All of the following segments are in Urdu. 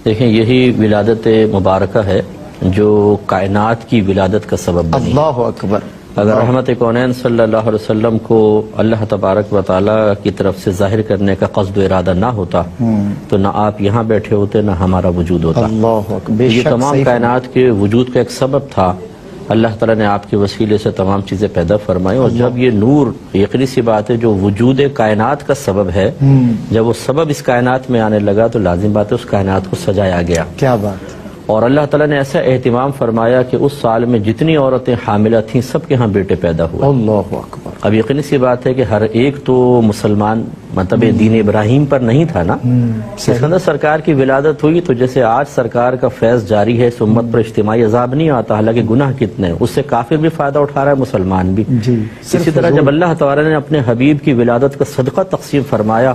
دیکھیں یہی ولادت مبارکہ ہے جو کائنات کی ولادت کا سبب بنی. اللہ اکبر. اگر رحمت کونین صلی اللہ علیہ وسلم کو اللہ تبارک و تعالیٰ کی طرف سے ظاہر کرنے کا قصد و ارادہ نہ ہوتا تو نہ آپ یہاں بیٹھے ہوتے نہ ہمارا وجود ہوتا. اللہ اکبر. یہ تمام کائنات کے وجود کا ایک سبب تھا. اللہ تعالیٰ نے آپ کے وسیلے سے تمام چیزیں پیدا فرمائی، اور جب یہ نور، یقینی سی بات ہے جو وجود کائنات کا سبب ہے، جب وہ سبب اس کائنات میں آنے لگا تو لازم بات ہے اس کائنات کو سجایا گیا. کیا بات. اور اللہ تعالیٰ نے ایسا اہتمام فرمایا کہ اس سال میں جتنی عورتیں حاملہ تھیں سب کے ہاں بیٹے پیدا ہوئے. اللہ اکبر. اب یقینی سی بات ہے کہ ہر ایک تو مسلمان مطلب دین ابراہیم پر نہیں تھا نا. اس کے اندر سرکار کی ولادت ہوئی تو جیسے آج سرکار کا فیض جاری ہے، اس امت پر اجتماعی عذاب نہیں آتا، حالانکہ گناہ کتنے ہیں، اس سے کافر بھی فائدہ اٹھا رہا ہے، مسلمان بھی. اسی طرح جب اللہ تعالیٰ نے اپنے حبیب کی ولادت کا صدقہ تقسیم فرمایا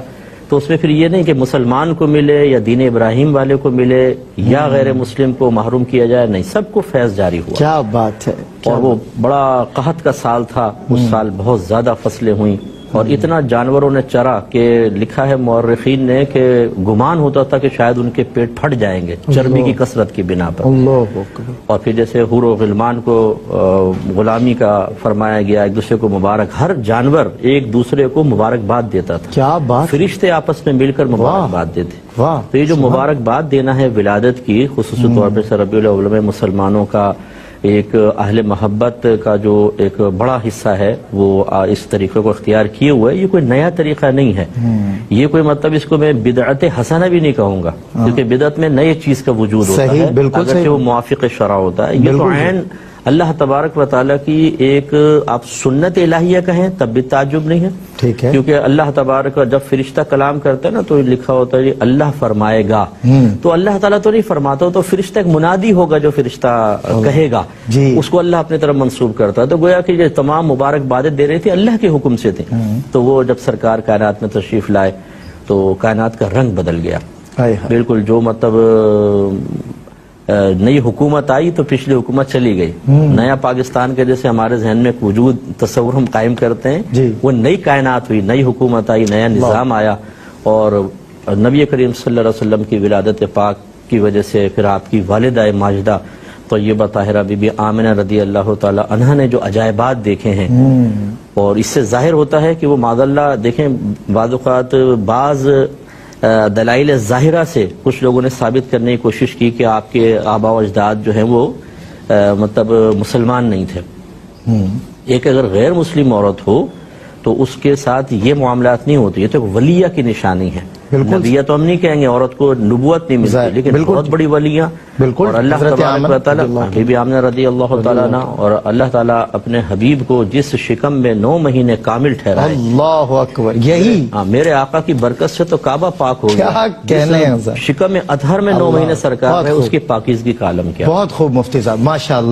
تو اس میں پھر یہ نہیں کہ مسلمان کو ملے یا دین ابراہیم والے کو ملے یا غیر مسلم کو محروم کیا جائے، نہیں، سب کو فیض جاری ہوا. کیا بات ہے. اور وہ بڑا قحط کا سال تھا، اس سال بہت زیادہ فصلیں ہوئیں اور اتنا جانوروں نے چرا کہ لکھا ہے مورخین نے کہ گمان ہوتا تھا کہ شاید ان کے پیٹ پھٹ جائیں گے چربی کی کثرت کی بنا پر. اللہ اکبر. اور پھر جیسے حور و غلمان کو غلامی کا فرمایا گیا، ایک دوسرے کو مبارک، ہر جانور ایک دوسرے کو مبارکباد دیتا تھا. کیا بات. فرشتے آپس میں مل کر مبارکباد دیتے. واہ. تو یہ جو مبارکباد دینا ہے ولادت کی، خصوصی طور پہ ربیع الاول میں مسلمانوں کا ایک اہل محبت کا جو ایک بڑا حصہ ہے وہ اس طریقے کو اختیار کیے ہوئے. یہ کوئی نیا طریقہ نہیں ہے، یہ کوئی مطلب اس کو میں بدعت حسنہ بھی نہیں کہوں گا، کیونکہ بدعت میں نئی چیز کا وجود ہوتا ہے اگرچہ وہ موافق شرع ہوتا ہے. یہ تو عین اللہ تبارک و تعالیٰ کی ایک آپ سنت الہیہ کہیں تب بھی تعجب نہیں ہے. ٹھیک ہے. کیونکہ اللہ تبارک جب فرشتہ کلام کرتا ہے نا تو لکھا ہوتا ہے اللہ فرمائے گا، تو اللہ تعالیٰ تو نہیں فرماتا، تو فرشتہ ایک منادی ہوگا جو فرشتہ کہے گا، اس کو اللہ اپنے طرف منسوب کرتا ہے. تو گویا کہ یہ تمام مبارک بادیں دے رہی تھی اللہ کے حکم سے تھے. تو وہ جب سرکار کائنات میں تشریف لائے تو کائنات کا رنگ بدل گیا بالکل. جو مطلب نئی حکومت آئی تو پچھلی حکومت چلی گئی. نیا پاکستان کے جیسے ہمارے ذہن میں ایک وجود تصور ہم قائم کرتے ہیں، وہ نئی کائنات ہوئی، نئی حکومت آئی، نیا نظام آیا. اور نبی کریم صلی اللہ علیہ وسلم کی ولادت پاک کی وجہ سے پھر آپ کی والدہ ماجدہ طیبہ طاہرہ بی بی آمنہ رضی اللہ تعالی عنہا نے جو عجائبات دیکھے ہیں، اور اس سے ظاہر ہوتا ہے کہ وہ معاذ اللہ دیکھیں بعض اوقات بعض دلائل ظاہرہ سے کچھ لوگوں نے ثابت کرنے کی کوشش کی کہ آپ کے آبا و اجداد جو ہیں وہ مطلب مسلمان نہیں تھے. ایک اگر غیر مسلم عورت ہو تو اس کے ساتھ یہ معاملات نہیں ہوتے، یہ تو ایک ولیہ کی نشانی ہے. نبیہ تو ہم نہیں کہیں گے، عورت کو نبوت نہیں ملتی، لیکن بہت بڑی ولیہ. اور اللہ تبارک و تعالیٰ بی بی آمنہ رضی اللہ تعالیٰ عنہ، اور اللہ تعالیٰ اپنے حبیب کو جس شکم میں 9 مہینے کامل ٹھہرائے. اللہ اکبر. یہی میرے آقا کی برکت سے تو کعبہ پاک ہو گیا. شکم اطہر میں 9 مہینے سرکار ہے، اس کی پاکیزگی کا عالم کیا. بہت خوب مفتی صاحب، ماشاءاللہ.